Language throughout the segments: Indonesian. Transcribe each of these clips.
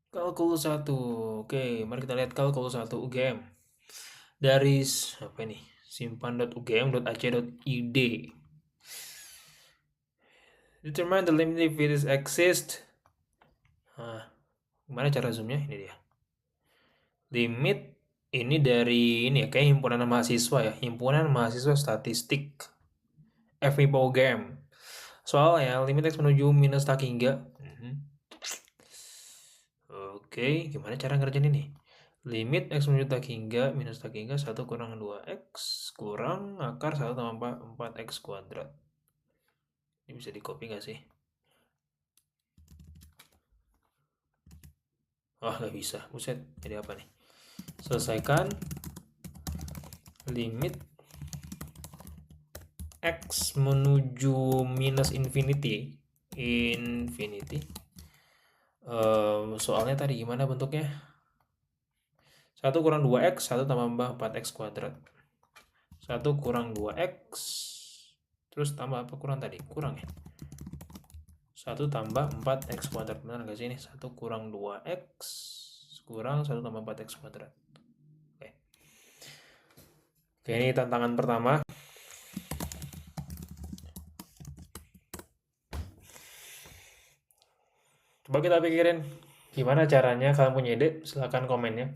Kalkulus 1. Oke, mari kita lihat kalkulus 1 UGM. Dari apa ini? simpan.ugm.ac.id. Determine the limit if it exists. Nah, gimana cara zoomnya? Ini dia. Limit ini dari ini ya, kayak himpunan mahasiswa ya. Himpunan mahasiswa statistik FMIPA UGM. Soalnya limit X menuju minus tak hingga. Oke, gimana cara ngerjain ini? Limit X menuju tak hingga minus tak hingga 1 kurang 2X kurang akar 1 tambah 4X kuadrat. Ini bisa di copy nggak sih? Oh, nggak bisa. Buset, jadi apa nih? Selesaikan limit X menuju minus infinity. Soalnya tadi gimana bentuknya? 1 kurang 2X, 1 tambah 4X kuadrat. 1 kurang 2X, terus tambah apa kurang tadi? Kurang ya? 1 tambah 4X kuadrat. Benar nggak sih ini? 1 kurang 2X, kurang 1 tambah 4X kuadrat. Oke, ini tantangan pertama. Coba kita pikirin gimana caranya. Kalian punya ide? Silahkan komennya.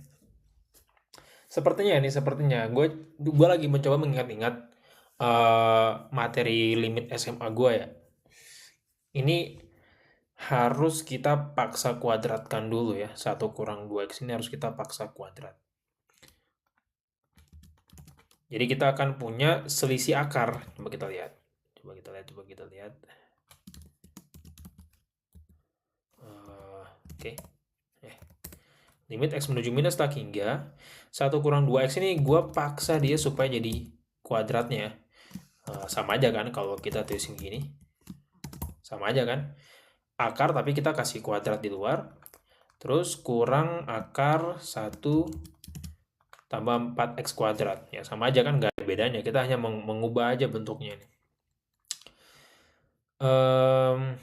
Sepertinya gue lagi mencoba mengingat-ingat materi limit SMA gue ya. Ini harus kita paksa kuadratkan dulu ya. 1 kurang 2X ini harus kita paksa kuadrat. Jadi kita akan punya selisih akar. Coba kita lihat. Oke. Limit X menuju minus tak hingga 1 kurang 2X ini gue paksa dia supaya jadi kuadratnya. Sama aja kan kalau kita tulisin gini. Sama aja kan. Akar tapi kita kasih kuadrat di luar. Terus kurang akar 1 tambah 4X kuadrat. Ya sama aja kan, nggak ada bedanya. Kita hanya mengubah aja bentuknya ini.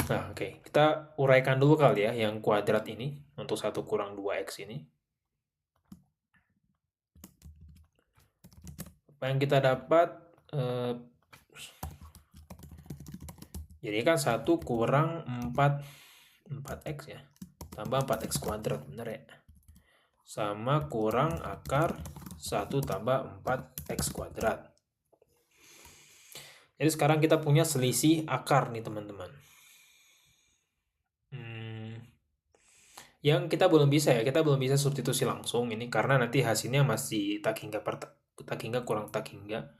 Nah, oke. Kita uraikan dulu kali ya yang kuadrat ini untuk 1 kurang 2X ini. Apa yang kita dapat? Jadi kan 1 kurang 4X ya. Tambah 4X kuadrat, bener ya? Sama kurang akar 1 tambah 4X kuadrat. Jadi sekarang kita punya selisih akar nih teman-teman. Yang kita belum bisa ya, kita belum bisa substitusi langsung ini karena nanti hasilnya masih tak hingga kurang tak hingga.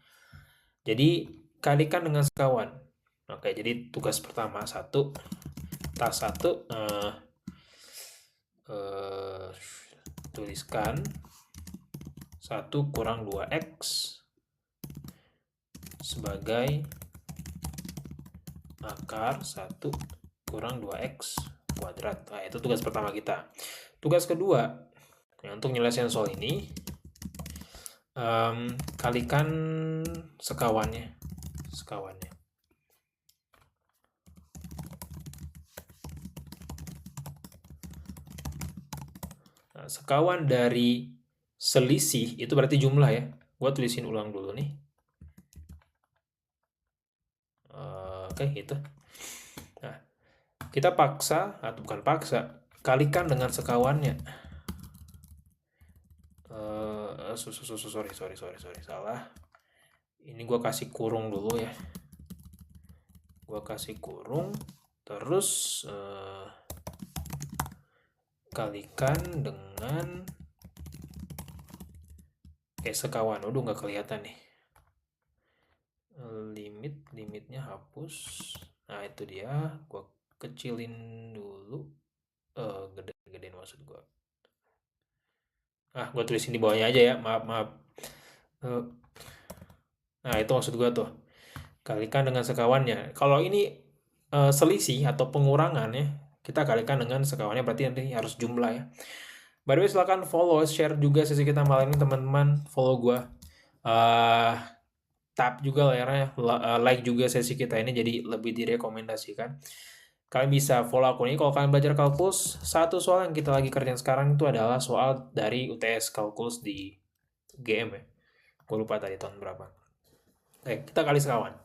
Jadi kalikan dengan sekawan. Oke, jadi tugas pertama 1 tak 1 tuliskan 1 kurang 2X sebagai akar 1 kurang 2X kuadrat. Nah, itu tugas pertama kita. Tugas kedua, ya, untuk nyelesain soal ini, kalikan sekawannya. Nah, sekawan dari selisih itu berarti jumlah ya. Gua tulisin ulang dulu nih. Oke, itu. Nah, kita paksa, atau bukan paksa, kalikan dengan sekawannya. Sorry, salah. Ini gue kasih kurung dulu ya. Gue kasih kurung, terus kalikan dengan sekawan. Udah nggak kelihatan nih. Limitnya hapus. Nah itu dia. Gue kecilin dulu. Gedein maksud gue. Gue tulisin di bawahnya aja ya. Maaf. Nah itu maksud gue tuh. Kalikan dengan sekawannya. Kalau ini selisih atau pengurangan ya, kita kalikan dengan sekawannya, berarti nanti harus jumlah ya. By the way, silahkan follow, share juga sesi kita malam ini teman-teman. Follow gue. Tap juga layarnya, like juga sesi kita ini jadi lebih direkomendasikan. Kalian bisa follow akun ini kalau kalian belajar kalkulus. Satu soal yang kita lagi kerjain sekarang itu adalah soal dari UTS kalkulus di GM ya. Gue lupa tadi tahun berapa. Oke, kita kali sekawan.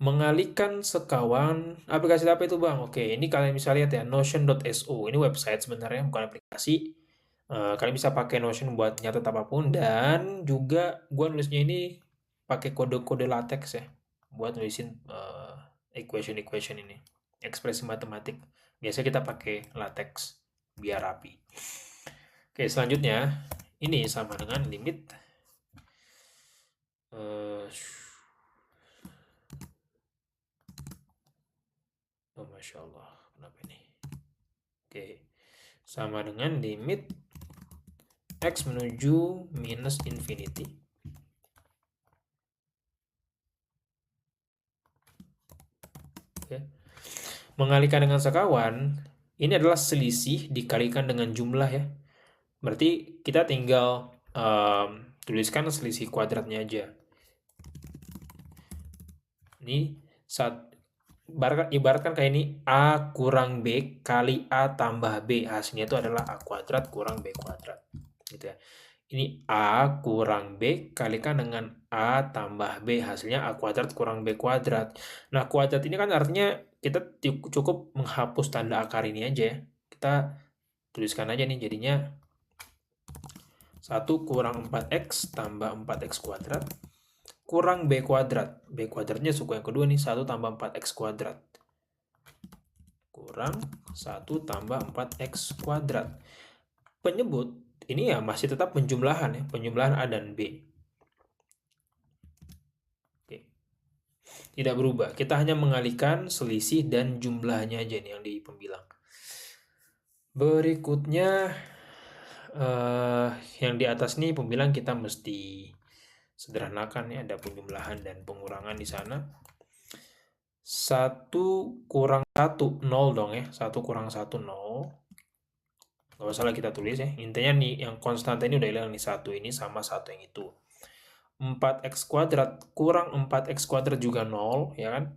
Mengalihkan sekawan, aplikasi apa itu bang? Oke, ini kalian bisa lihat ya, notion.so. Ini website sebenarnya, bukan aplikasi. Kalian bisa pakai Notion buat nyatet apapun. Dan juga gue nulisnya ini pakai kode-kode latex ya. Buat nulisin equation ini. Ekspresi matematik. Biasanya kita pakai latex biar rapi. Oke, selanjutnya. Ini sama dengan limit. Oh, Masya Allah. Kenapa ini? Oke. Sama dengan limit X menuju minus infinity. Oke. Mengalihkan dengan sekawan, ini adalah selisih dikalikan dengan jumlah ya. Berarti kita tinggal tuliskan selisih kuadratnya aja. Ini ibaratkan kayak ini A kurang B kali A tambah B. Hasilnya itu adalah A kuadrat kurang B kuadrat. Gitu ya. Ini A kurang B kalikan dengan A tambah B. Hasilnya A kuadrat kurang B kuadrat. Nah, kuadrat ini kan artinya kita cukup menghapus tanda akar ini aja ya. Kita tuliskan aja nih jadinya 1 kurang 4X tambah 4X kuadrat kurang B kuadrat. B kuadratnya suku yang kedua nih, 1 tambah 4X kuadrat. Kurang 1 tambah 4X kuadrat. Penyebut ini ya masih tetap penjumlahan ya, penjumlahan A dan B. Oke. Tidak berubah, kita hanya mengalihkan selisih dan jumlahnya aja nih yang di pembilang. Berikutnya yang di atas nih pembilang kita mesti sederhanakan ya, ada penjumlahan dan pengurangan di sana. 1 kurang 1, 0 dong ya. 1 kurang 1, 0. Gak usah lah kita tulis ya. Intinya nih, yang konstanta ini udah hilang nih. 1 ini sama 1 yang itu. 4X kuadrat kurang 4X kuadrat juga 0, ya kan?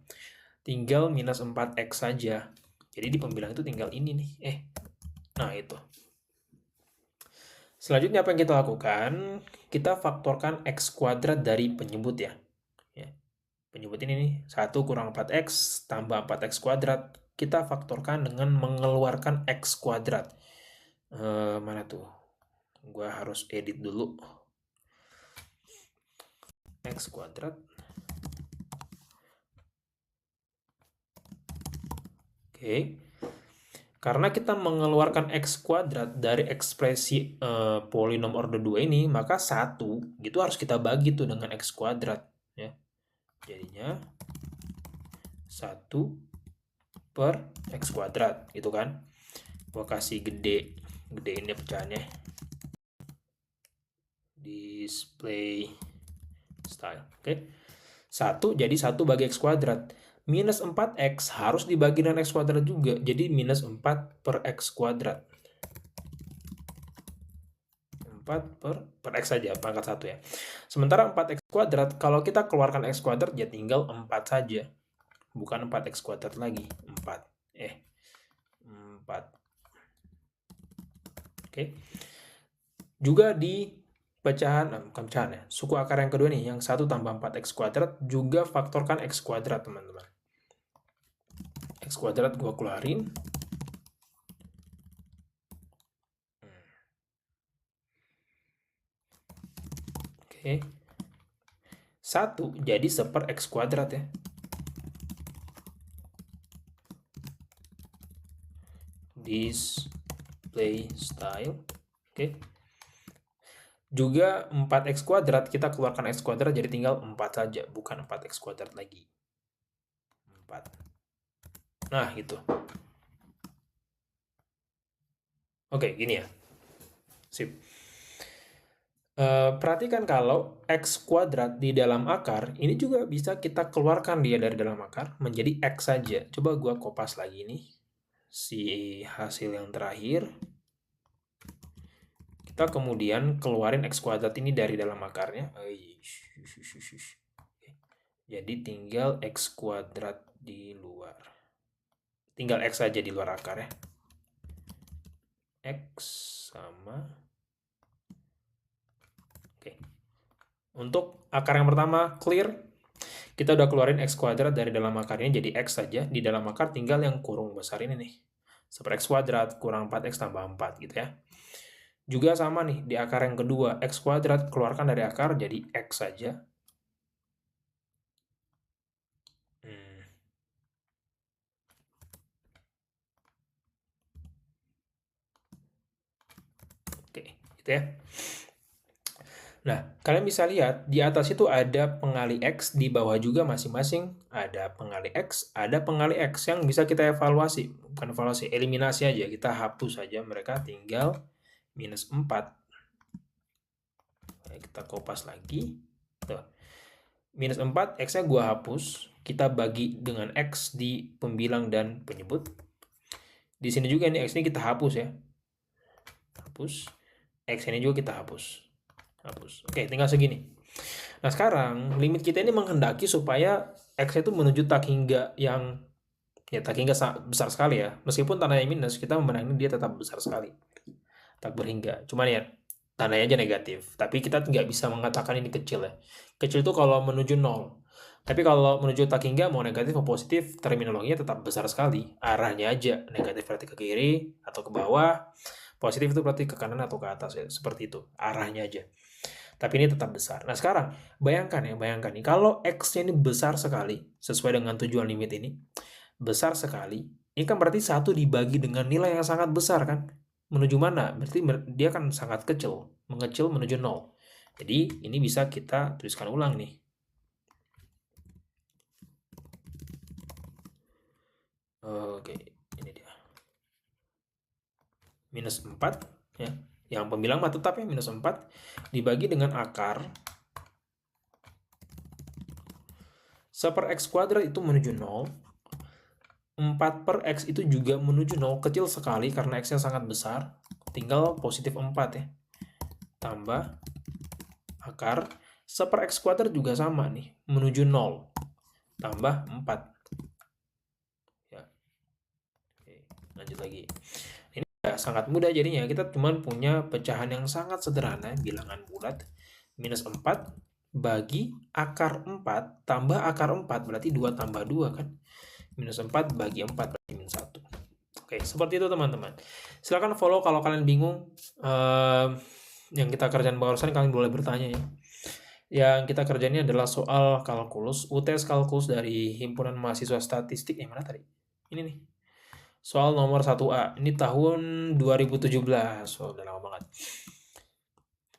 Tinggal minus 4X saja. Jadi di pembilang itu tinggal ini nih. Nah itu. Selanjutnya apa yang kita lakukan? Kita faktorkan X kuadrat dari penyebut ya. Penyebut ini nih, 1 kurang 4X tambah 4X kuadrat. Kita faktorkan dengan mengeluarkan X kuadrat. Mana tuh? Gua harus edit dulu. X kuadrat. Oke. Karena kita mengeluarkan X kuadrat dari ekspresi polinom order 2 ini, maka 1 gitu harus kita bagi tuh dengan X kuadrat. Ya. Jadinya 1 per X kuadrat, gitu kan. Gua kasih gedein ya pecahannya. Display style, oke. 1 jadi 1 bagi X kuadrat. Minus 4X harus dibagi dengan X kuadrat juga. Jadi minus 4 per X kuadrat. 4 per X saja, pangkat 1 ya. Sementara 4X kuadrat, kalau kita keluarkan X kuadrat, ya tinggal 4 saja. Bukan 4X kuadrat lagi. 4. 4. Oke. Juga di pecahan, bukan pecahan ya, suku akar yang kedua nih, yang 1 tambah 4X kuadrat, juga faktorkan X kuadrat, teman-teman. X kuadrat gua keluarin. Oke. 1 jadi 1 per X kuadrat ya. Display style. Oke. Juga 4X kuadrat, kita keluarkan X kuadrat jadi tinggal 4 saja, bukan 4X kuadrat lagi. 4. Nah, itu. Oke, gini ya. Sip. Perhatikan kalau X kuadrat di dalam akar, ini juga bisa kita keluarkan dia dari dalam akar menjadi X saja. Coba gua kopas lagi nih, si hasil yang terakhir. Kita kemudian keluarin X kuadrat ini dari dalam akarnya. Jadi tinggal X kuadrat di luar. tinggal X saja di luar akar ya. X sama. Oke. Untuk akar yang pertama, clear. Kita udah keluarin X kuadrat dari dalam akarnya jadi X saja. Di dalam akar tinggal yang kurung besar ini nih. 1/X kuadrat kurang 4X tambah 4 gitu ya. Juga sama nih, di akar yang kedua, X kuadrat keluarkan dari akar jadi X saja. Oke, gitu ya. Nah, kalian bisa lihat di atas itu ada pengali X, di bawah juga masing-masing ada pengali X, ada pengali X yang bisa kita evaluasi. Bukan evaluasi, eliminasi aja. Kita hapus saja mereka, tinggal minus 4. Kita kopas lagi. Tuh. Minus 4, X-nya gua hapus. Kita bagi dengan X di pembilang dan penyebut. Di sini juga nih, X ini kita hapus ya. Hapus. X ini juga kita hapus. Oke, tinggal segini. Nah, sekarang limit kita ini menghendaki supaya X itu menuju tak hingga yang ya tak hingga besar sekali ya. Meskipun tandanya minus, kita memandang dia tetap besar sekali. Tak berhingga. Cuman ya tandanya aja negatif. Tapi kita nggak bisa mengatakan ini kecil ya. Kecil itu kalau menuju 0. Tapi kalau menuju tak hingga mau negatif mau positif, terminologinya tetap besar sekali. Arahnya aja. Negatif berarti ke kiri atau ke bawah. Positif itu berarti ke kanan atau ke atas ya. Seperti itu. Arahnya aja. Tapi ini tetap besar. Nah sekarang, bayangkan nih, kalau X-nya ini besar sekali, sesuai dengan tujuan limit ini, besar sekali, ini kan berarti 1 dibagi dengan nilai yang sangat besar kan? Menuju mana? Berarti dia kan sangat kecil, mengecil menuju 0. Jadi ini bisa kita tuliskan ulang nih. Oke, ini dia. Minus 4, ya. Yang pembilang mah tetap ya, minus 4, dibagi dengan akar 1/X kuadrat itu menuju 0. 4/X itu juga menuju 0, kecil sekali karena X-nya sangat besar. Tinggal positif 4 ya. Tambah akar 1/X kuadrat juga sama nih, menuju 0. Tambah 4. Ya. Oke, lanjut lagi. Ini sangat mudah jadinya. Kita cuma punya pecahan yang sangat sederhana, bilangan bulat. Minus 4 bagi akar 4 tambah akar 4, berarti 2 tambah 2 kan. Minus 4 bagi 4 berarti minus 1. Oke, seperti itu teman-teman. Silahkan follow kalau kalian bingung. Yang kita kerjain barusan kalian boleh bertanya ya. Yang kita kerjain ini adalah soal kalkulus, UTS kalkulus dari Himpunan Mahasiswa Statistik. Yang mana tadi? Ini nih. Soal nomor 1A. Ini tahun 2017. Oh, udah lama banget.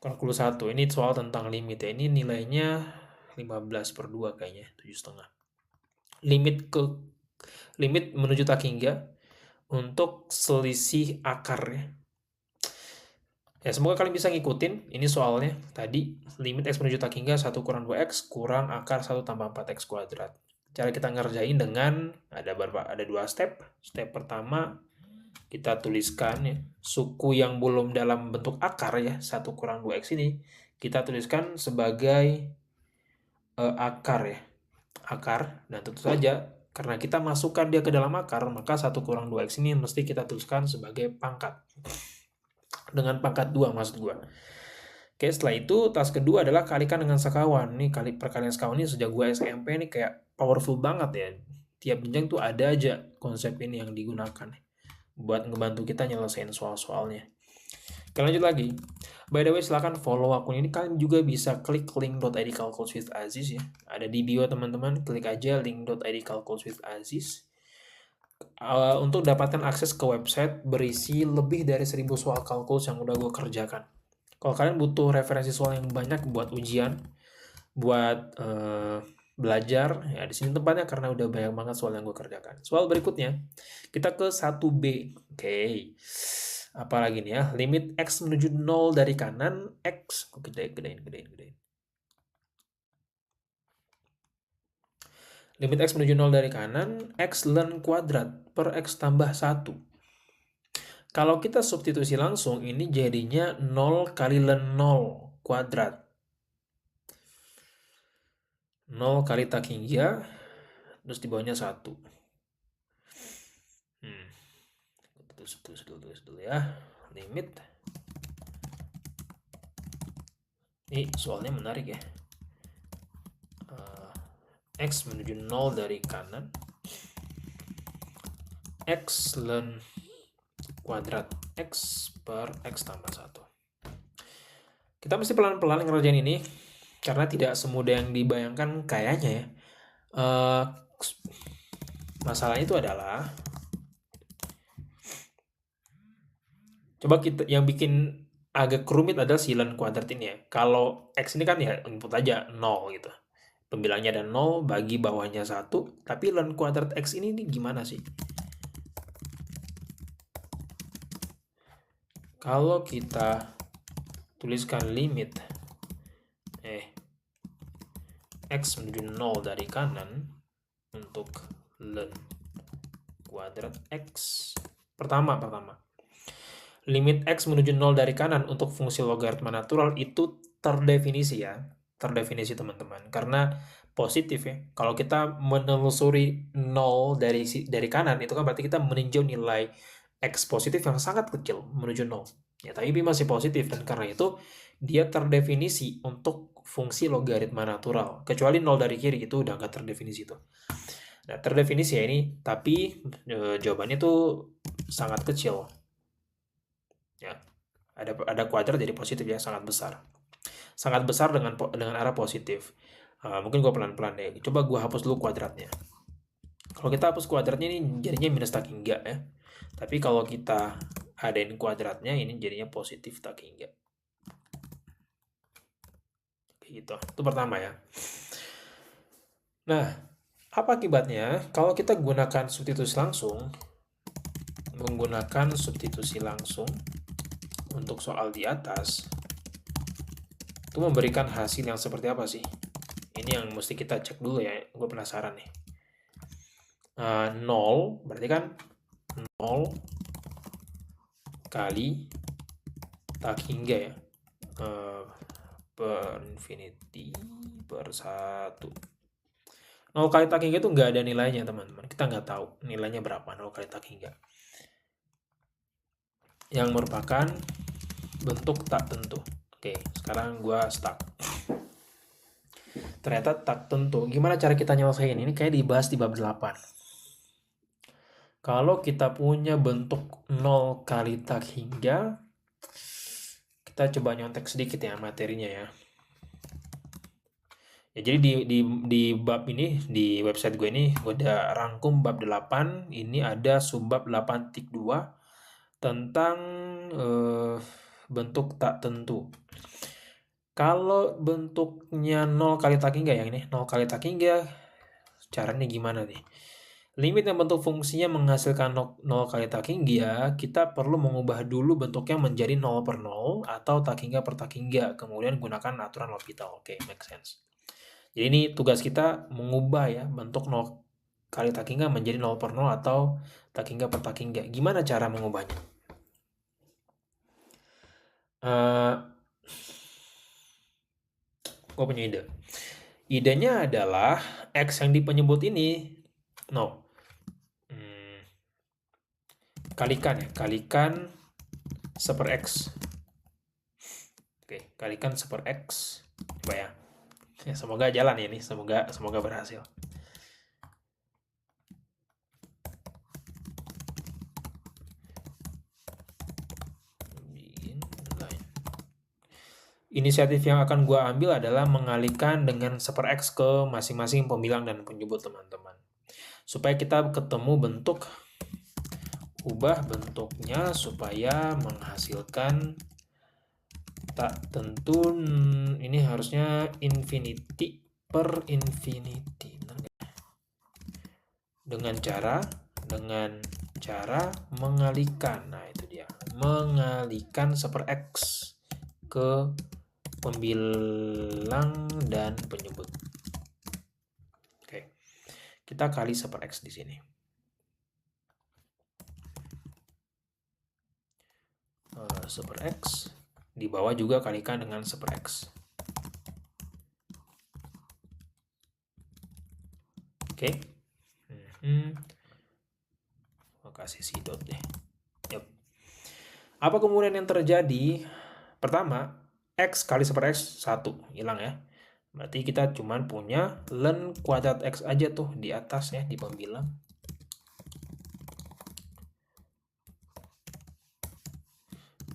Kalkulus 1. Ini soal tentang limit ya. Ini nilainya 15/2 kayaknya. 7,5. Limit menuju tak hingga untuk selisih akar ya. Ya, semoga kalian bisa ngikutin. Ini soalnya tadi limit X menuju tak hingga 1 kurang 2X kurang akar 1 tambah 4X kuadrat. Cara kita ngerjain dengan ada 2 step. Step pertama kita tuliskan ya, suku yang belum dalam bentuk akar ya, 1 kurang 2X ini kita tuliskan sebagai akar ya. Akar, dan tentu saja karena kita masukkan dia ke dalam akar, maka 1 kurang 2X ini mesti kita tuliskan sebagai pangkat. Dengan pangkat 2 maksud gua. Oke, setelah itu task kedua adalah kalikan dengan sekawan. Nih perkalian sekawan ini sejak gua SMP nih kayak powerful banget ya. Tiap jenjang tuh ada aja konsep ini yang digunakan buat ngebantu kita nyelesain soal-soalnya. Oke, lanjut lagi. By the way, silahkan follow akun ini. Kalian juga bisa klik link.id calculus with Aziz ya. Ada di bio teman-teman. Klik aja link.id calculus with Aziz. Untuk dapatkan akses ke website berisi lebih dari 1000 soal kalkulus yang udah gue kerjakan. Kalau kalian butuh referensi soal yang banyak buat ujian, buat belajar, ya di sini tempatnya karena udah banyak banget soal yang gue kerjakan. Soal berikutnya, kita ke 1B. Oke. Apalagi nih ya, limit X menuju 0 dari kanan, X. Gedein. Limit X menuju 0 dari kanan, X ln kuadrat per X tambah 1. Kalau kita substitusi langsung, ini jadinya 0 kali ln 0 kuadrat. 0 kali tak hingga, terus di bawahnya 1. tulis dulu ya. Limit. Ini soalnya menarik ya. X menuju 0 dari kanan. X ln kuadrat X per X tambah 1. Kita mesti pelan-pelan ngerjain ini, karena tidak semudah yang dibayangkan kayaknya ya. Masalahnya itu adalah, coba kita yang bikin agak rumit adalah si ln kuadrat ini ya. Kalau X ini kan ya input aja 0 gitu. Pembilangnya ada 0, bagi bawahnya 1, tapi ln kuadrat X ini gimana sih? Kalau kita tuliskan limit X menuju 0 dari kanan untuk ln kuadrat X. Pertama, limit X menuju 0 dari kanan untuk fungsi logaritma natural itu terdefinisi ya. Terdefinisi teman-teman, karena positif ya. Kalau kita menelusuri 0 dari kanan, itu kan berarti kita meninjau nilai X positif yang sangat kecil menuju 0. Ya, tapi masih positif, dan karena itu dia terdefinisi untuk fungsi logaritma natural. Kecuali 0 dari kiri, itu udah nggak terdefinisi tuh. Nah, terdefinisi ya ini, tapi jawabannya tuh sangat kecil. Ya, ada kuadrat jadi positif ya, sangat besar. Sangat besar dengan arah positif. Mungkin gue pelan-pelan deh. Coba gue hapus dulu kuadratnya. Kalau kita hapus kuadratnya ini jadinya minus tak hingga ya. Tapi kalau kita adain kuadratnya ini jadinya positif tak hingga. Gitu. Itu pertama ya. Nah, apa akibatnya kalau kita gunakan substitusi langsung? Menggunakan substitusi langsung untuk soal di atas itu memberikan hasil yang seperti apa sih? Ini yang mesti kita cek dulu ya, gue penasaran nih. 0 berarti kan 0 kali tak hingga ya, per infinity per 1. 0 kali tak hingga itu nggak ada nilainya teman-teman, kita nggak tahu nilainya berapa 0 kali tak hingga, yang merupakan bentuk tak tentu. Oke, sekarang gue stuck. Ternyata tak tentu. Gimana cara kita nyelesain? Ini kayak dibahas di bab 8. Kalau kita punya bentuk 0 kali tak hingga, kita coba nyontek sedikit ya materinya ya. Ya, jadi di bab ini, di website gue ini, gue udah rangkum bab 8. Ini ada subbab 8.2 tentang bentuk tak tentu. Kalau bentuknya 0 kali tak hingga yang ini, 0 kali tak hingga, caranya gimana nih? Limit yang bentuk fungsinya menghasilkan 0 kali tak hingga, kita perlu mengubah dulu bentuknya menjadi 0 per 0 atau tak hingga per tak hingga, kemudian gunakan aturan L'Hopital. Oke, make sense. Jadi ini tugas kita mengubah ya bentuk 0 kali tak hingga menjadi 0 per 0 atau tak hingga per tak hingga. Gimana cara mengubahnya? Gue punya ide. Idenya adalah X yang di penyebut ini, kalikan ya, kalikan 1/X. Oke, kalikan 1/X. Coba ya. Ya, semoga jalan ya ini, semoga berhasil. Inisiatif yang akan gue ambil adalah mengalihkan dengan 1/X ke masing-masing pembilang dan penyebut teman-teman. Supaya kita ketemu bentuk, ubah bentuknya supaya menghasilkan tak tentu. Ini harusnya infinity per infinity. Dengan cara mengalihkan. Nah, itu dia. Mengalihkan 1/X ke pembilang dan penyebut. Oke. Kita kali 1/X di sini. 1/X. Di bawah juga kalikan dengan 1/X. Oke. Kasih si dot deh. Yep. Apa kemudian yang terjadi? Pertama, X kali 1/X 1, hilang ya. Berarti kita cuma punya ln kuadrat X aja tuh di atas ya, di pembilang.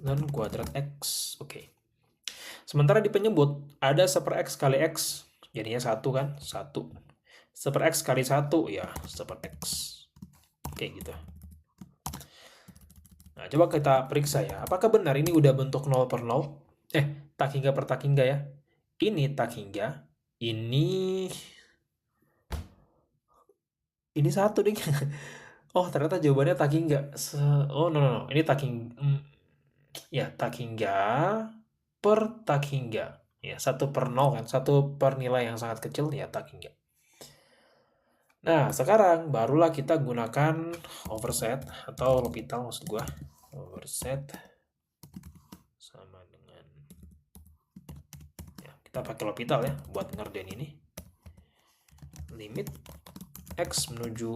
Ln kuadrat X, oke. Sementara di penyebut, ada 1/X kali X, jadinya 1 kan, 1. 1/X kali 1, ya 1/X. Oke gitu. Nah, coba kita periksa ya, apakah benar ini udah bentuk 0 per 0? Tak hingga per tak hingga ya. Ini tak hingga, ini 1 ding. Oh, ternyata jawabannya tak hingga. Oh, no. Ini tak hingga. Ya, tak hingga per tak hingga. Ya, 1 per 0 kan. 1 per nilai yang sangat kecil, ya tak hingga. Nah, sekarang barulah kita gunakan overset atau L'Hopital maksud gua. Overset sama dengan, ya, kita pakai L'Hopital ya buat ngerjain ini. Limit X menuju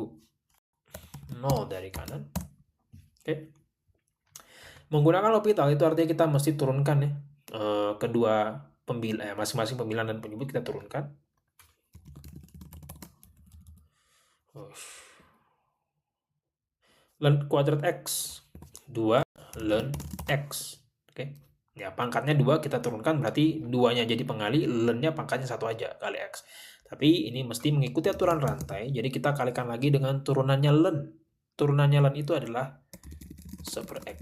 0 dari kanan. Oke. Menggunakan L'Hopital itu artinya kita mesti turunkan ya kedua masing-masing pembilang dan penyebut kita turunkan. Ln kuadrat X 2 ln X. Oke. Ya, pangkatnya 2 kita turunkan, berarti 2-nya jadi pengali, ln-nya pangkatnya 1 aja kali X. Tapi ini mesti mengikuti aturan rantai, jadi kita kalikan lagi dengan turunannya ln. Turunannya ln itu adalah 1/X.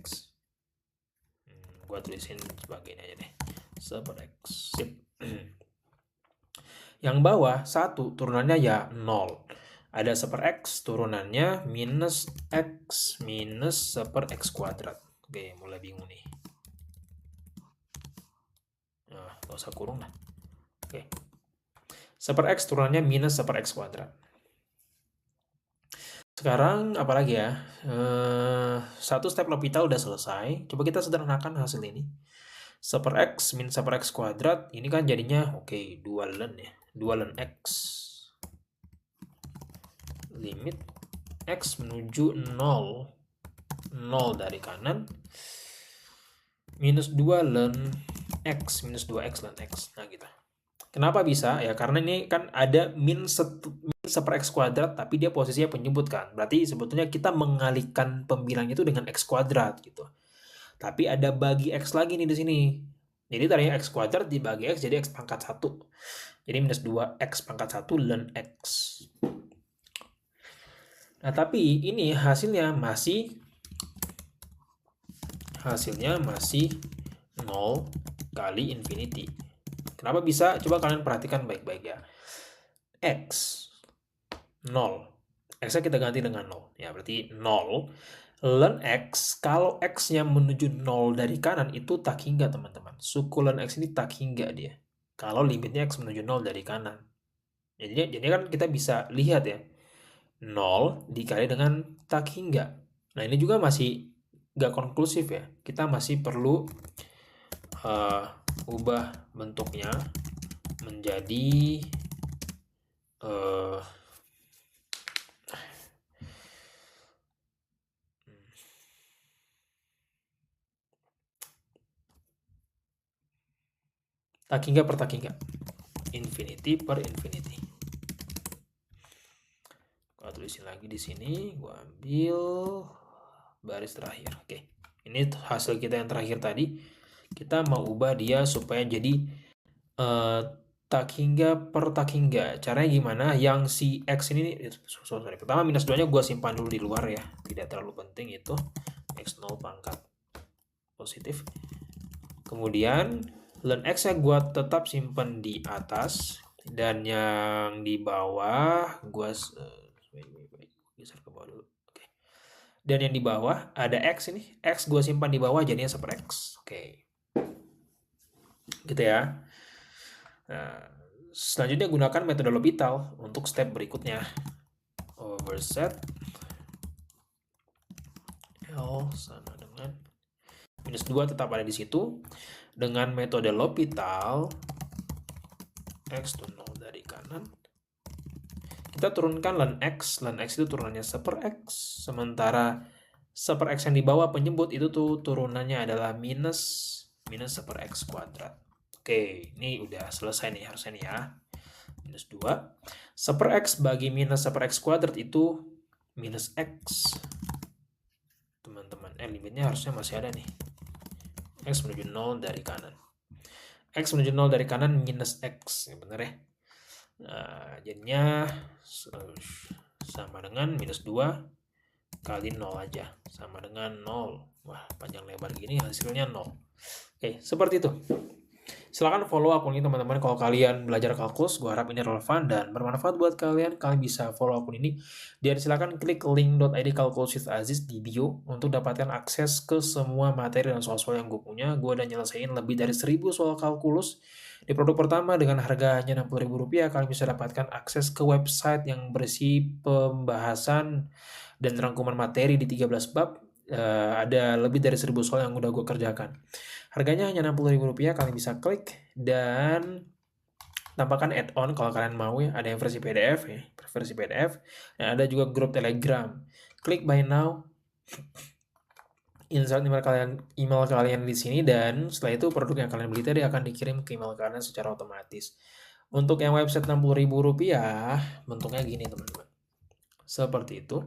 Gua tulisin sebagai ini aja deh. 1/X. Sip. Yang bawah 1 turunannya ya 0. Ada 1/X turunannya minus X minus 1/X kuadrat. Oke, mulai bingung nih. Nah, gak usah kurung lah. Oke. 1/X turunannya minus 1/X kuadrat. Sekarang apalagi ya? Satu step L'Hopital udah selesai. Coba kita sederhanakan hasil ini. 1/X min 1/X kuadrat. Ini kan jadinya, oke, 2 ln ya. 2 ln X. Limit X menuju 0. 0 dari kanan. Minus 2 ln X. Minus 2X ln X. Nah gitu. Kenapa bisa? Ya karena ini kan ada min 1/X kuadrat, tapi dia posisinya penyebut kan. Berarti sebetulnya kita mengalihkan pembilang itu dengan X kuadrat gitu. Tapi ada bagi X lagi nih di sini. Jadi tadinya X kuadrat dibagi X jadi X pangkat 1. Jadi minus 2X pangkat 1 ln X. Nah, tapi ini hasilnya masih 0 kali infinity. Kenapa bisa? Coba kalian perhatikan baik-baik ya. X 0. X-nya kita ganti dengan 0. Ya, berarti 0. Ln X, kalau X-nya menuju 0 dari kanan, itu tak hingga, teman-teman. Suku ln X ini tak hingga dia. Kalau limitnya X menuju 0 dari kanan. Jadi kan kita bisa lihat ya. 0 dikali dengan tak hingga. Nah, ini juga masih nggak konklusif ya. Kita masih perlu ubah bentuknya menjadi tak hingga per tak hingga. Infinity per infinity. Gua tulisin lagi di sini, gua ambil baris terakhir. Oke. Ini hasil kita yang terakhir tadi. Kita mau ubah dia supaya jadi tak hingga per tak hingga. Caranya gimana? Yang si X ini, sorry. Pertama minus 2-nya gue simpan dulu di luar ya. Tidak terlalu penting itu. X0 pangkat positif. Kemudian ln X-nya gue tetap simpan di atas. Dan yang di bawah gue geser ke bawah dulu. Oke. Dan yang di bawah ada X ini. X gue simpan di bawah jadinya 1/X. Oke. Gitu ya. Nah, selanjutnya gunakan metode L'Hopital untuk step berikutnya. Overset L sama dengan minus 2 tetap ada di situ. Dengan metode L'Hopital, X to 0 dari kanan. Kita turunkan ln X. Ln X itu turunannya 1/X. Sementara 1 X yang di bawah penyebut itu tuh turunannya adalah minus 1 X kuadrat. Oke, ini udah selesai nih harusnya nih ya. Minus 2. 1 X bagi minus 1 X kuadrat itu minus X. Teman-teman, limitnya harusnya masih ada nih. X menuju 0 dari kanan. X menuju 0 dari kanan minus X. Ya bener ya. Nah, jadinya sama dengan minus 2 kali 0 aja. Sama dengan 0. Wah, panjang lebar gini hasilnya 0. Oke, seperti itu. Silahkan follow akun ini teman-teman kalau kalian belajar kalkulus. Gue harap ini relevan dan bermanfaat buat kalian. Kalian bisa follow akun ini. Dan silahkan klik link.id Calculus with Aziz di bio untuk dapatkan akses ke semua materi dan soal-soal yang gue punya. Gue udah nyelesain lebih dari 1000 soal kalkulus. Di produk pertama dengan harga hanya Rp60.000, kalian bisa dapatkan akses ke website yang berisi pembahasan dan rangkuman materi di 13 bab. Ada lebih dari 1000 soal yang udah gue kerjakan. Harganya hanya Rp60.000, kalian bisa klik dan tambahkan add-on kalau kalian mau ya. Ada yang versi PDF ya, versi PDF. Dan ada juga grup Telegram. Klik buy now. Insert email kalian di sini dan setelah itu produk yang kalian beli tadi akan dikirim ke email kalian secara otomatis. Untuk yang website Rp60.000 bentuknya gini teman-teman. Seperti itu.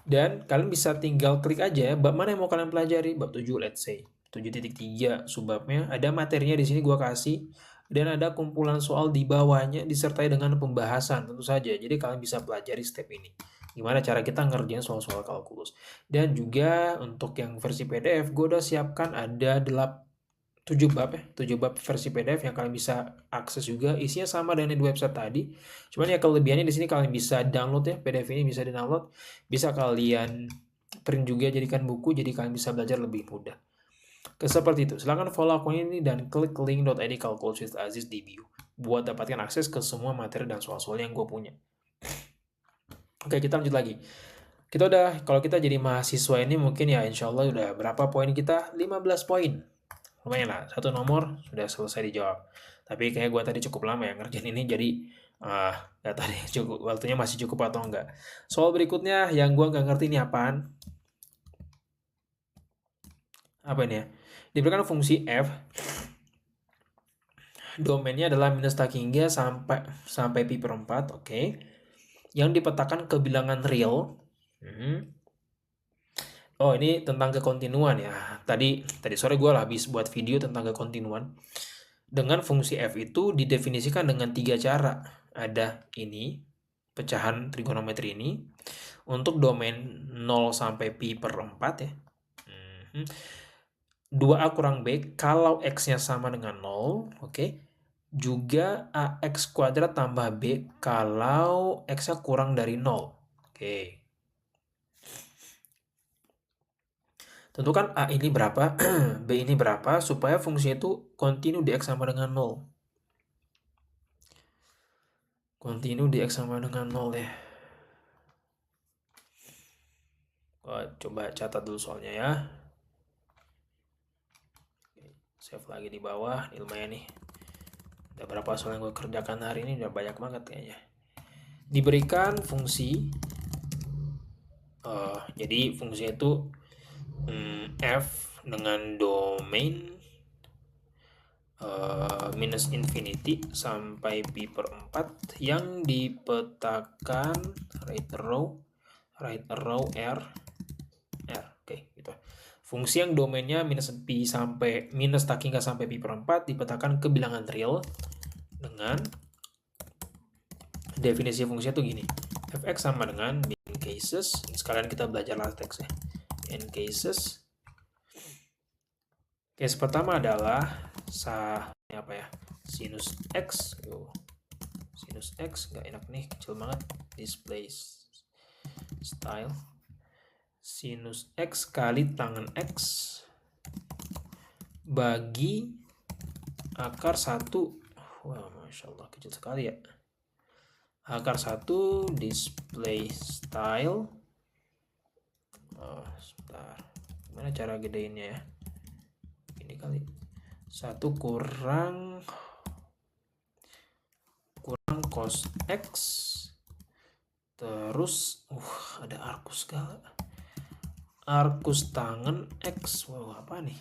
Dan kalian bisa tinggal klik aja bab mana yang mau kalian pelajari. Bab 7 let's say. 7.3 subbabnya. Ada materinya di sini gua kasih. Dan ada kumpulan soal di bawahnya disertai dengan pembahasan tentu saja. Jadi kalian bisa pelajari step ini. Gimana cara kita ngerjain soal-soal kalkulus. Dan juga untuk yang versi PDF, gue udah siapkan ada 7 bab ya, 7 bab versi PDF yang kalian bisa akses juga. Isinya sama dengan di website tadi. Cuman ya kelebihannya di sini kalian bisa download ya, PDF ini bisa di-download. Bisa kalian print juga jadikan buku, jadi kalian bisa belajar lebih mudah. Seperti itu. Silahkan follow akun ini dan klik link.id Calculus with Aziz di bio buat dapatkan akses ke semua materi dan soal-soal yang gue punya. Oke, kita lanjut lagi. Kalau kita jadi mahasiswa ini mungkin ya insya Allah udah berapa poin kita? 15 poin. Lumayan lah, satu nomor sudah selesai dijawab. Tapi kayaknya gue tadi cukup lama ya ngerjain ini, jadi nggak tadi cukup, waktunya masih cukup atau enggak. Soal berikutnya yang gue nggak ngerti ini apaan? Apa ini ya? Diberikan fungsi f, domainnya adalah minus tak hingga sampai pi per 4, oke. Yang dipetakan kebilangan real. Oh, ini tentang kekontinuan ya. Tadi sore gue habis buat video tentang kekontinuan. Dengan fungsi f itu didefinisikan dengan 3 cara. Ada ini, pecahan trigonometri ini. Untuk domain 0 sampai pi per 4 ya. 2a kurang b kalau x-nya sama dengan 0, oke. Juga ax kuadrat tambah b kalau x-nya kurang dari 0. Oke. Tentukan a ini berapa, b ini berapa, supaya fungsinya itu kontinu di x sama dengan 0. Kontinu di x sama dengan 0 ya. Coba catat dulu soalnya ya. Save lagi di bawah, lumayan nih. Ada berapa soal yang gue kerjakan hari ini, udah banyak banget kayaknya. Diberikan fungsi, jadi fungsinya itu f dengan domain minus infinity sampai pi per 4 yang dipetakan right arrow r. Oke, gitu. Fungsi yang domainnya minus tak hingga sampai pi per 4 dipetakan ke bilangan real dengan definisi fungsinya tuh gini. Fx sama dengan in cases, sekalian kita belajar latex ya. In cases. Case pertama adalah apa ya? Sinus x. Sinus x nggak enak nih, kecil banget. Display style. Sinus x kali tangen x bagi akar 1. Wah, Masya Allah, kecil sekali ya. Akar 1 display style. Sebentar. Gimana cara gedeinnya ya? Ini kali. 1 kurang cos x. Terus, ada arcus segala. arcus tangen X. Wow, apa nih?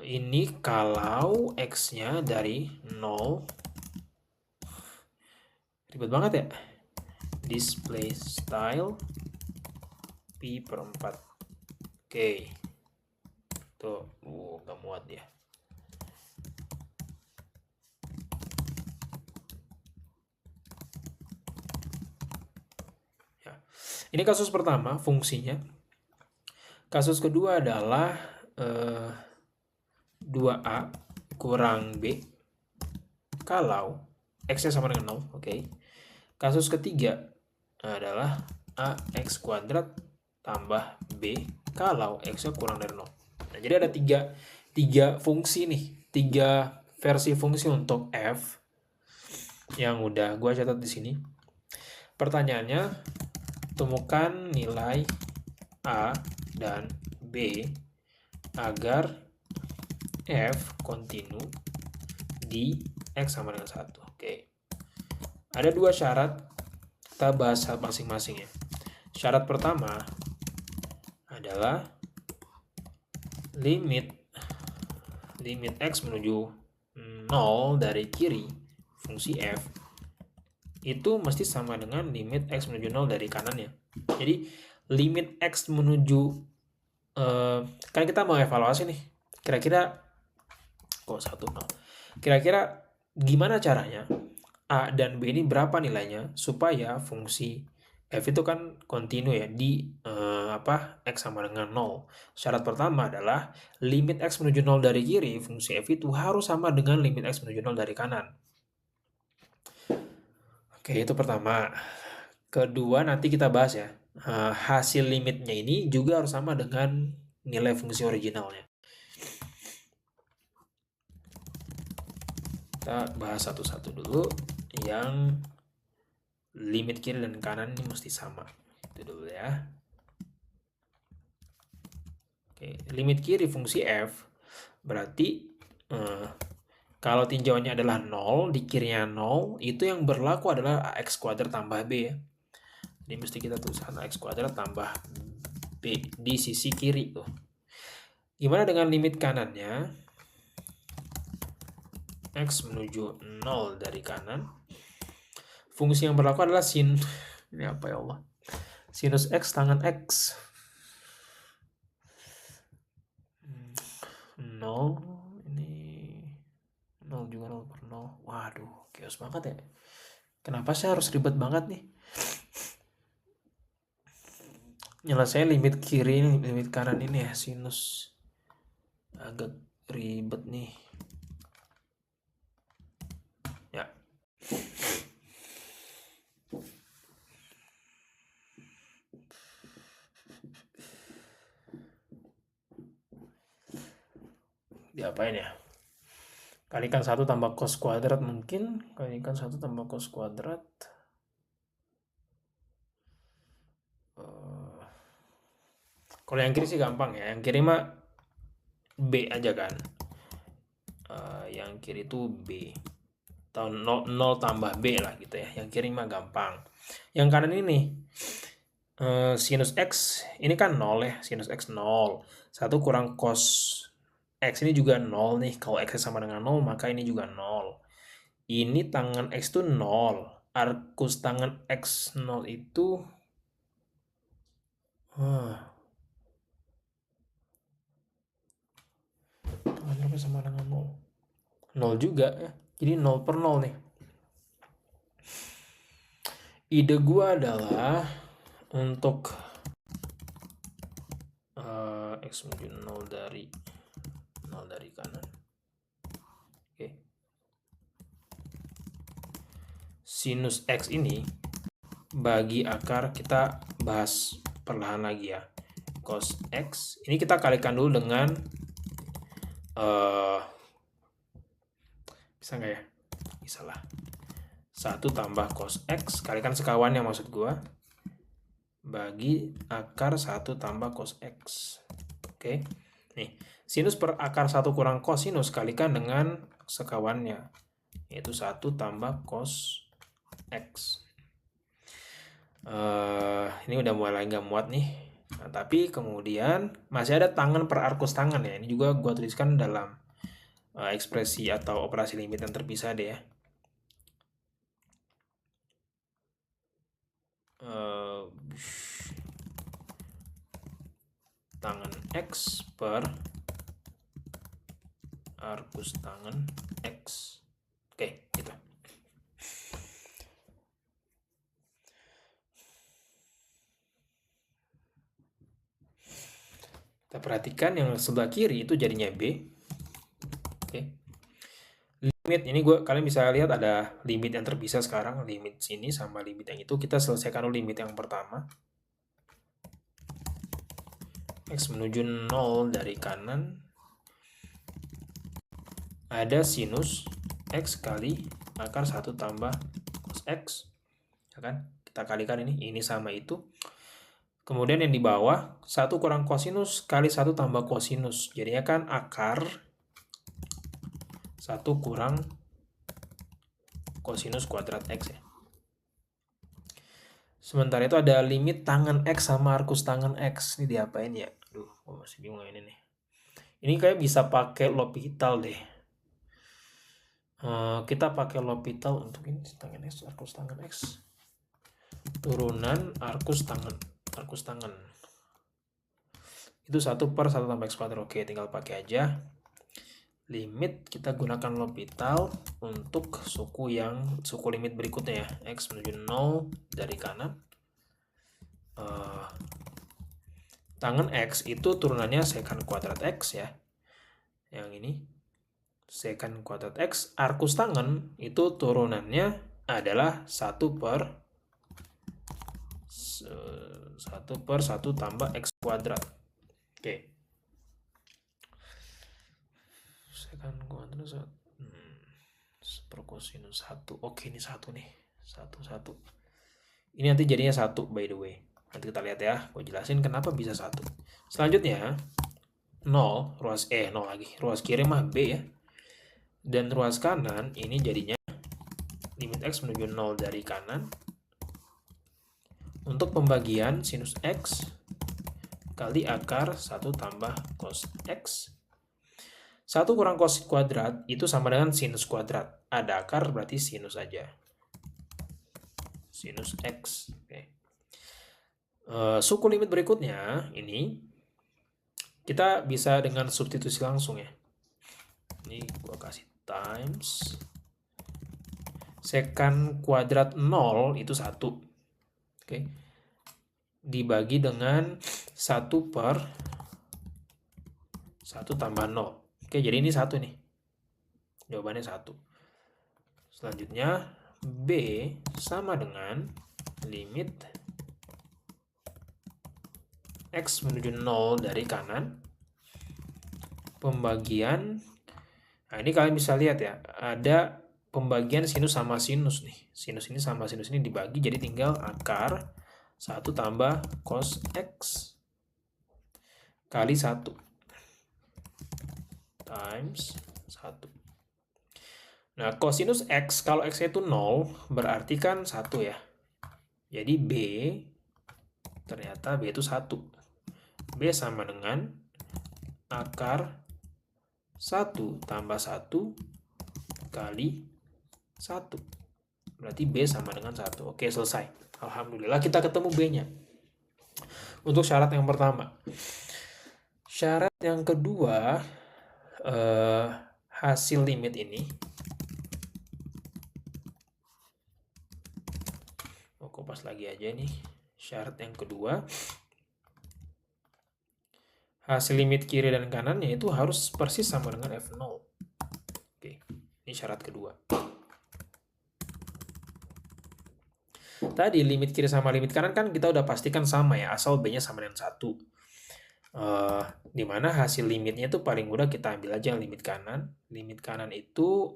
Ini kalau X-nya dari 0. Ribet banget ya. Display style pi per 4. Oke. Tuh, nggak muat ya. Ini kasus pertama, fungsinya. Kasus kedua adalah 2A kurang B kalau X-nya sama dengan 0. Oke. Kasus ketiga adalah AX kuadrat tambah B kalau X-nya kurang dari 0. Nah, jadi ada tiga fungsi nih. 3 versi fungsi untuk F yang udah gue catat di sini. Pertanyaannya, temukan nilai A dan B agar F kontinu di X sama dengan 1. Oke. Ada 2 syarat, kita bahas masing-masing ya. Syarat pertama adalah limit X menuju 0 dari kiri fungsi F itu mesti sama dengan limit X menuju 0 dari kanannya. Jadi limit X menuju kan kita mau evaluasi nih, kira-kira kok 1, 0. Kira-kira gimana caranya A dan B ini berapa nilainya supaya fungsi F itu kan kontinu ya di X sama dengan 0. Syarat pertama adalah limit X menuju 0 dari kiri fungsi F itu harus sama dengan limit X menuju 0 dari kanan. Oke, itu pertama. Kedua nanti kita bahas ya. Hasil limitnya ini juga harus sama dengan nilai fungsi originalnya. Kita bahas satu-satu dulu. Yang limit kiri dan kanan ini mesti sama. Itu dulu ya. Oke, limit kiri fungsi F berarti kalau tinjauannya adalah 0, di kirinya 0, itu yang berlaku adalah AX kuadrat tambah B ya. Jadi mesti kita tuliskan AX kuadrat tambah B di sisi kiri tuh. Gimana dengan limit kanannya? X menuju 0 dari kanan. Fungsi yang berlaku adalah sin. Ini apa ya Allah? Sinus X tangen X. 0. Ini 0 juga 0 per 0. Waduh, chaos banget ya. Kenapa sih harus ribet banget nih? Nyelesain limit kiri, limit kanan ini ya, sinus. Agak ribet nih. Ya. Diapain ya? Kalikan 1 tambah cos kuadrat mungkin. Kalikan 1 tambah cos kuadrat. Kalau yang kiri sih gampang ya. Yang kiri mah B aja kan. Yang kiri itu B. Atau 0 tambah B lah gitu ya. Yang kiri mah gampang. Yang kanan ini sinus X ini kan 0 ya. Sinus X 0. 1 kurang cos X ini juga 0 nih. Kalau X sama dengan 0 maka ini juga 0. Ini tangan X itu 0. Arcus tangan X 0 itu tangannya sama dengan 0. 0 juga ya. Jadi 0 per 0 nih. Ide gua adalah untuk X menuju 0 dari kanan. Oke. Sinus X ini bagi akar, kita bahas perlahan lagi ya. Cos X ini kita kalikan dulu dengan bisa nggak ya? Bisa lah. 1 tambah cos X kalikan sekawannya maksud gua bagi akar 1 tambah cos X. Oke. Nih, sinus per akar 1 kurang kosinus kalikan dengan sekawannya, yaitu 1 tambah cos X. Ini udah mulai nggak muat nih. Nah, tapi kemudian masih ada tangan per arkus tangan ya. Ini juga gua tuliskan dalam ekspresi atau operasi limit yang terpisah deh ya. Tangan X per arkus tangan X. Oke, gitu. Kita perhatikan yang sebelah kiri itu jadinya B. Oke. Limit ini kalian bisa lihat ada limit yang terpisah sekarang, limit sini sama limit yang itu. Kita selesaikan dulu limit yang pertama. X menuju 0 dari kanan. Ada sinus X kali akar 1 tambah cos X. Ya kan? Kita kalikan ini sama itu. Kemudian yang di bawah 1 kurang kosinus kali 1 tambah kosinus. Jadinya kan akar 1 kurang kosinus kuadrat X ya. Sementara itu ada limit tangan X sama arkus tangan X. Ini diapain ya? Aduh, gue masih bingung ini nih. Ini kayak bisa pakai L'Hopital deh. Kita pakai L'Hopital untuk ini tangan X, arkus tangan X. Turunan arkus tangan. Itu 1 per 1 tambah X kuadrat. Oke, tinggal pakai aja. Limit kita gunakan L'Hopital untuk suku limit berikutnya ya. X menuju 0 dari kanan. Tangan X itu turunannya secant kuadrat X ya. Yang ini secant kuadrat X. Arkus tangan itu turunannya adalah 1 per 1 tambah X kuadrat. Oke. Secant kuadrat per kosinus 1. Oke, ini 1 nih. 1. Ini nanti jadinya 1 by the way. Nanti kita lihat ya. Gue jelasin kenapa bisa 1. Selanjutnya 0, ruas 0 lagi. Ruas kiri mah B ya. Dan ruas kanan ini jadinya limit X menuju 0 dari kanan. Untuk pembagian sinus X kali akar 1 tambah cos X. 1 kurang cos kuadrat itu sama dengan sinus kuadrat. Ada akar berarti sinus aja. Sinus X. Oke. Suku limit berikutnya ini kita bisa dengan substitusi langsung ya. Ini gua kasih times secant kuadrat 0 itu 1. Oke. Dibagi dengan 1 per 1 tambah 0. Oke, jadi ini 1 nih. Jawabannya 1. Selanjutnya B sama dengan limit X menuju 0 dari kanan. Pembagian. Nah, ini kalian bisa lihat ya. Ada pembagian sinus sama sinus nih. Sinus ini sama sinus ini dibagi. Jadi tinggal akar 1 tambah cos X kali 1. Times 1. Nah, kosinus X, kalau X itu 0, berarti kan 1 ya. Jadi B, ternyata B itu 1. B sama dengan akar 1 tambah 1 kali 1. Berarti B sama dengan 1. Oke, selesai. Alhamdulillah kita ketemu B-nya. Untuk syarat yang pertama. Syarat yang kedua, hasil limit ini. Kopas lagi aja nih. Syarat yang kedua. Hasil limit kiri dan kanannya itu harus persis sama dengan F0. Oke, ini syarat kedua. Tadi limit kiri sama limit kanan kan kita udah pastikan sama ya, asal B-nya sama dengan 1. Dimana hasil limitnya itu paling mudah kita ambil aja yang limit kanan. Limit kanan itu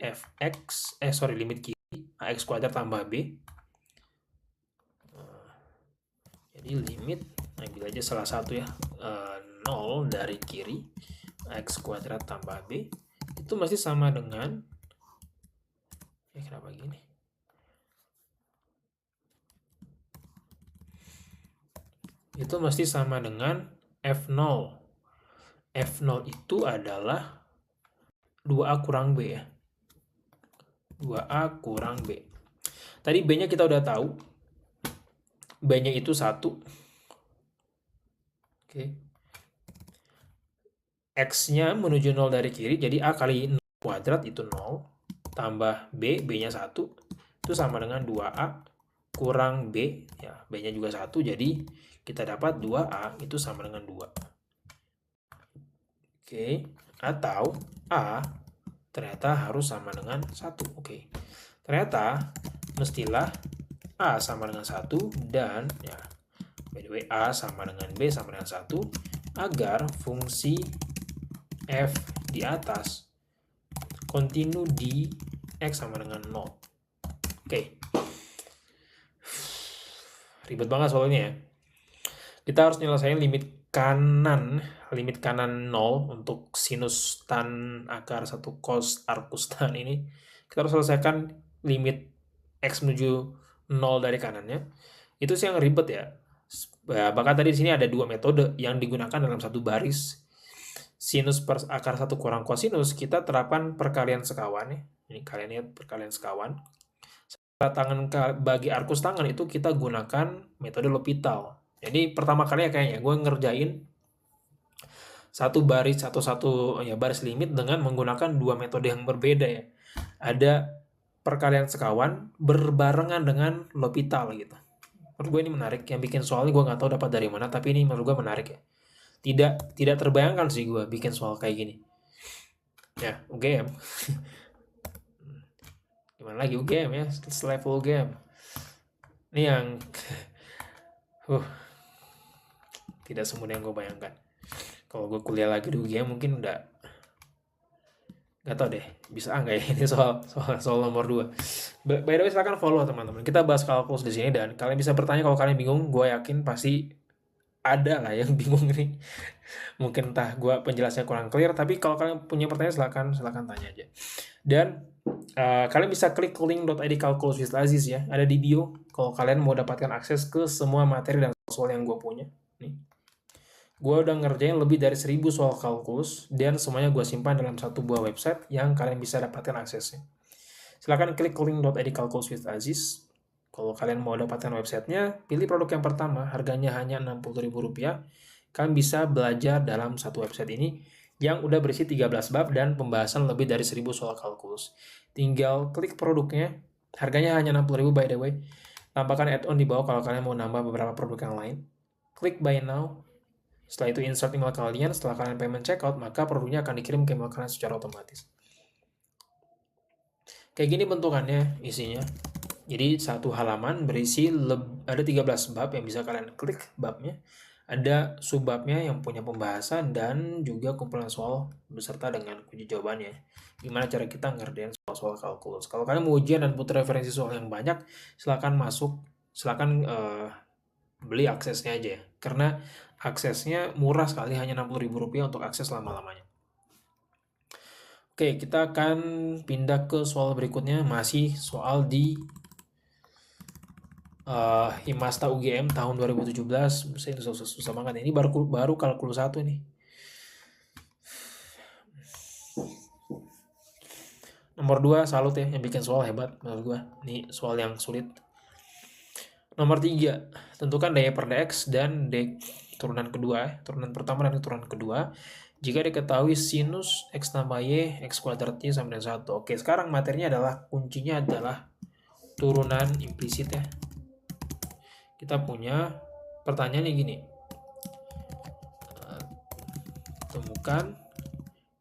limit kiri, AX kuadrat tambah B. Jadi limit, ambil aja salah satu ya, 0 dari kiri, X kuadrat tambah B, itu masih sama dengan, kenapa gini? itu mesti sama dengan F0. F0 itu adalah 2A kurang B ya. 2A kurang B. Tadi B-nya kita udah tahu. B-nya itu 1. Oke. X-nya menuju 0 dari kiri, jadi A kali 0 kuadrat itu 0. Tambah B, B-nya 1. Itu sama dengan 2A kurang B. Ya, B-nya juga 1, jadi kita dapat 2A itu sama dengan 2. Oke. Atau A ternyata harus sama dengan 1. Oke. Ternyata mestilah A sama dengan 1 dan ya by the way A sama dengan B sama dengan 1 agar fungsi F di atas kontinu di X sama dengan 0. Oke. Ribet banget soalnya ya. Kita harus nyelesain limit kanan 0 untuk sinus tan akar 1 cos arcus tan ini. Kita harus selesaikan limit X menuju 0 dari kanannya. Itu sih yang ribet ya. Bahkan tadi di sini ada 2 metode yang digunakan dalam satu baris. Sinus per akar 1 kurang kosinus, kita terapkan perkalian sekawan ya. Ini kalian lihat perkalian sekawan. Tangan bagi arkus tangan itu kita gunakan metode L'Hopital. Jadi pertama kali ya kayaknya gue ngerjain satu baris atau satu ya baris limit dengan menggunakan 2 metode yang berbeda ya. Ada perkalian sekawan berbarengan dengan L'Hopital gitu. Menurut gue ini menarik. Yang bikin soalnya gue nggak tahu dapat dari mana, tapi ini menurut gue menarik ya. Tidak terbayangkan sih gue bikin soal kayak gini. Ya, UGM. Gimana lagi UGM ya, level UGM. Ini yang tidak semudah yang gue bayangkan. Kalau gue kuliah lagi di UGM mungkin udah nggak tau deh, bisa nggak ya ini soal nomor 2. By the way, silahkan follow teman-teman. Kita bahas kalkulus di sini dan kalian bisa bertanya kalau kalian bingung. Gue yakin pasti ada lah yang bingung nih. Mungkin entah gue penjelasannya kurang clear, tapi kalau kalian punya pertanyaan silahkan tanya aja. Dan kalian bisa klik link.id calculus with Aziz ya, ada di bio. Kalau kalian mau dapatkan akses ke semua materi dan soal yang gue punya. Nih. Gue udah ngerjain lebih dari 1000 soal kalkulus dan semuanya gue simpan dalam satu buah website yang kalian bisa dapatkan aksesnya. Silahkan klik link.id calculus with Aziz. Kalau kalian mau dapatkan websitenya, pilih produk yang pertama, harganya hanya Rp60.000. Kalian bisa belajar dalam satu website ini yang udah berisi 13 bab dan pembahasan lebih dari 1000 soal kalkulus. Tinggal klik produknya, harganya hanya Rp60.000 by the way. Tambahkan add-on di bawah kalau kalian mau nambah beberapa produk yang lain. Klik buy now. Setelah itu insert email kalian, setelah kalian payment checkout, maka produknya akan dikirim ke email kalian secara otomatis. Kayak gini bentukannya, isinya. Jadi satu halaman berisi ada 13 bab yang bisa kalian klik babnya. Ada subbabnya yang punya pembahasan dan juga kumpulan soal beserta dengan kunci jawabannya. Gimana cara kita ngerjain soal-soal kalkulus. Kalau kalian mau ujian dan butuh referensi soal yang banyak, silakan beli aksesnya aja ya. Karena aksesnya murah sekali, hanya Rp60.000 untuk akses lama-lamanya. Oke, kita akan pindah ke soal berikutnya, masih soal di Himasta UGM tahun 2017. Saya susah banget. Ini baru kalkulus 1 nih. Nomor 2 salut ya, yang bikin soal hebat menurut gua. Ini soal yang sulit. Nomor 3, tentukan daya per dx dan turunan kedua, turunan pertama dan turunan kedua. Jika diketahui sinus x tambah y, x kuadratnya sama dengan 1. Oke, sekarang materinya kuncinya adalah turunan implisit ya. Kita punya pertanyaannya gini. Temukan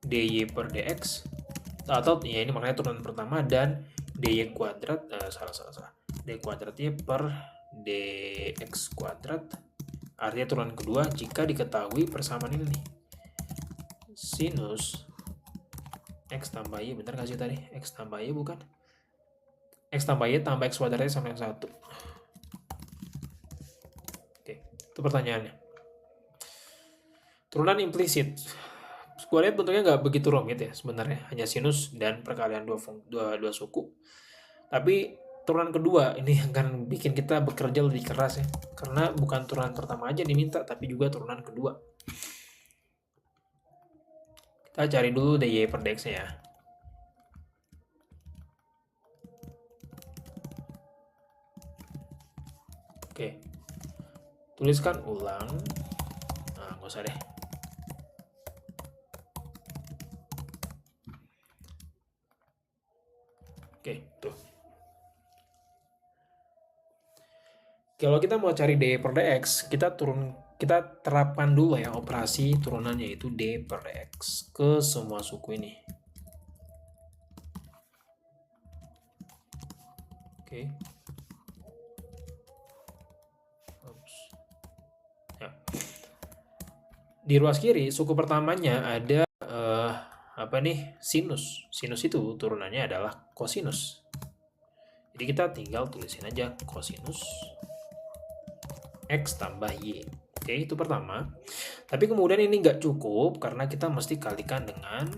dy per dx, atau ya ini makanya turunan pertama, dan dy kuadrat, dy kuadratnya per dx kuadrat, artinya turunan kedua jika diketahui persamaan ini nih. Sinus x tambah y, bener gak sih tadi? X tambah y bukan? X tambah y tambah x kuadratnya sama dengan 1. Oke, itu pertanyaannya. Turunan implisit. Gue lihat bentuknya nggak begitu rumit ya sebenarnya. Hanya sinus dan perkalian dua suku. Tapi turunan kedua ini akan bikin kita bekerja lebih keras ya. Karena bukan turunan pertama aja diminta, tapi juga turunan kedua. Kita cari dulu DY per DX-nya ya. Oke. Tuliskan ulang. Nah, nggak usah deh. Oke, tuh. Kalau kita mau cari D per DX, kita terapkan dulu ya operasi turunan, yaitu D per DX ke semua suku ini. Oke. Oops. Ya. Di ruas kiri, suku pertamanya ada sinus. Sinus itu turunannya adalah kosinus. Jadi kita tinggal tulisin aja kosinus X tambah Y. Oke, itu pertama. Tapi kemudian ini nggak cukup karena kita mesti kalikan dengan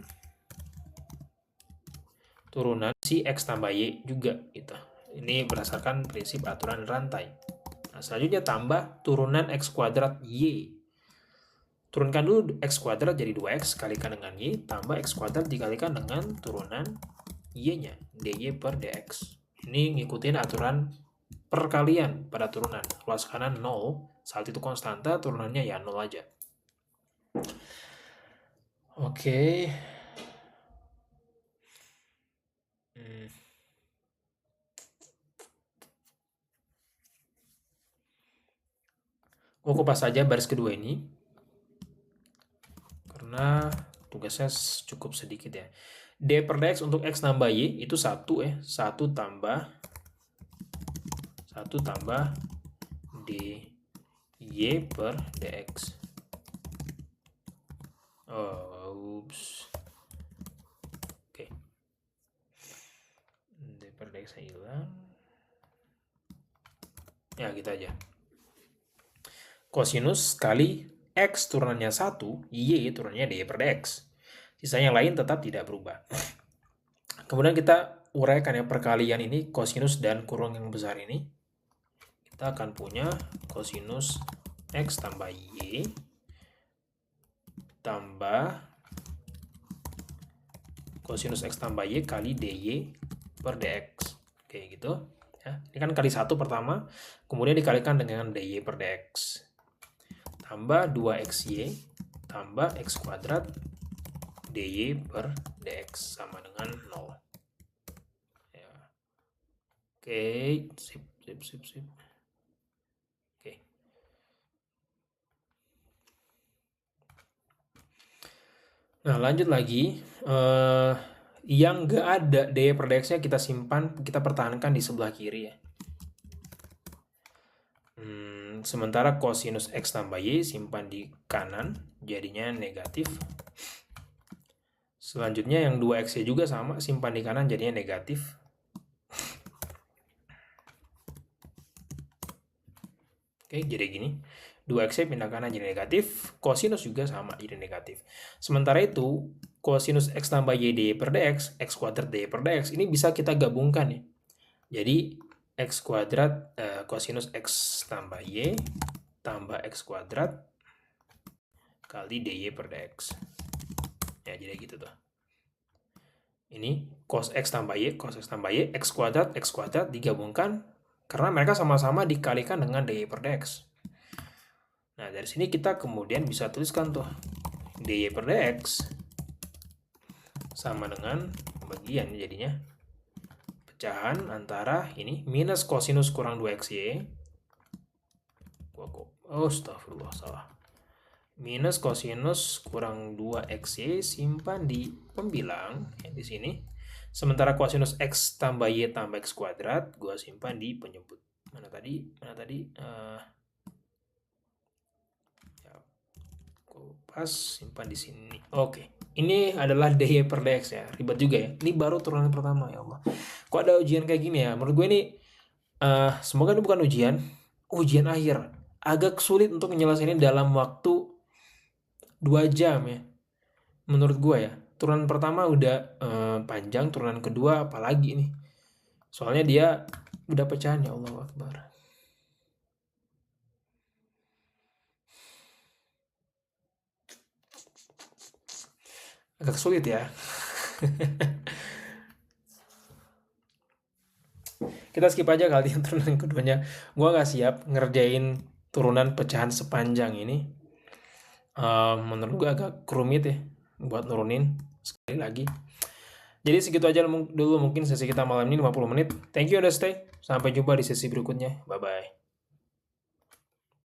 turunan si X tambah Y juga gitu. Ini berdasarkan prinsip aturan rantai. Nah, selanjutnya tambah turunan X kuadrat Y. Turunkan dulu X kuadrat jadi 2X, kalikan dengan Y, tambah X kuadrat dikalikan dengan turunan Y-nya, DY per DX. Ini ngikutin aturan perkalian pada turunan. Ruas kanan 0, saat itu konstanta, turunannya ya 0 aja. Oke. Gue kupas saja baris kedua ini, karena tugasnya cukup sedikit ya. D per DX untuk X tambah Y itu 1 ya. 1 tambah DY per DX. Oke. D per DX saya hilang. Ya, gitu aja. Kosinus kali X turunannya 1, Y turunannya DY per DX. Sisanya yang lain tetap tidak berubah. Kemudian kita uraikan yang perkalian ini, kosinus dan kurung yang besar ini. Kita akan punya kosinus X tambah Y tambah kosinus X tambah Y kali DY per DX. Oke, gitu. Ya, ini kan kali 1 pertama, kemudian dikalikan dengan DY per DX. Tambah 2XY tambah X kuadrat DY per DX sama dengan 0. Ya. Oke, sip. Oke. Nah, lanjut lagi. Yang nggak ada DY per DX-nya kita simpan, kita pertahankan di sebelah kiri ya. Sementara kosinus X tambah Y simpan di kanan, jadinya negatif. Selanjutnya yang 2X juga sama, simpan di kanan, jadinya negatif. Oke, jadi gini. 2X pindah kanan jadi negatif, kosinus juga sama jadi negatif. Sementara itu, kosinus X tambah Y DY per DX, X kuadrat DY per DX, ini bisa kita gabungkan ya. Jadi, X kuadrat kosinus X tambah Y tambah X kuadrat kali DY per DX. Ya, jadi gitu tuh. Ini cos X tambah Y, X kuadrat digabungkan karena mereka sama-sama dikalikan dengan DY per DX. Nah, dari sini kita kemudian bisa tuliskan tuh DY per DX sama dengan bagian jadinya pecahan antara ini minus kosinus kurang 2XY. Astagfirullah, salah. Minus kosinus kurang 2XY simpan di pembilang ya, di sini. Sementara kosinus X tambah Y tambah X kuadrat gua simpan di penyebut. Mana tadi? Ya, pas simpan di sini. Oke. Ini adalah DY per DX ya. Ribet juga ya. Ini baru turunan pertama, ya Allah. Kok ada ujian kayak gini ya? Menurut gue ini, semoga ini bukan ujian akhir. Agak sulit untuk menyelesaikan ini dalam waktu 2 jam ya. Menurut gue ya. Turunan pertama udah panjang, turunan kedua apalagi nih. Soalnya dia Udah pecahan ya, Allahu Akbar. Agak sulit ya. Kita skip aja kali yang turunan keduanya. Gua nggak siap ngerjain turunan pecahan sepanjang ini. Menurut gue agak rumit ya buat nurunin sekali lagi. Jadi segitu aja dulu mungkin sesi kita malam ini 50 menit. Thank you udah stay. Sampai jumpa di sesi berikutnya. Bye-bye.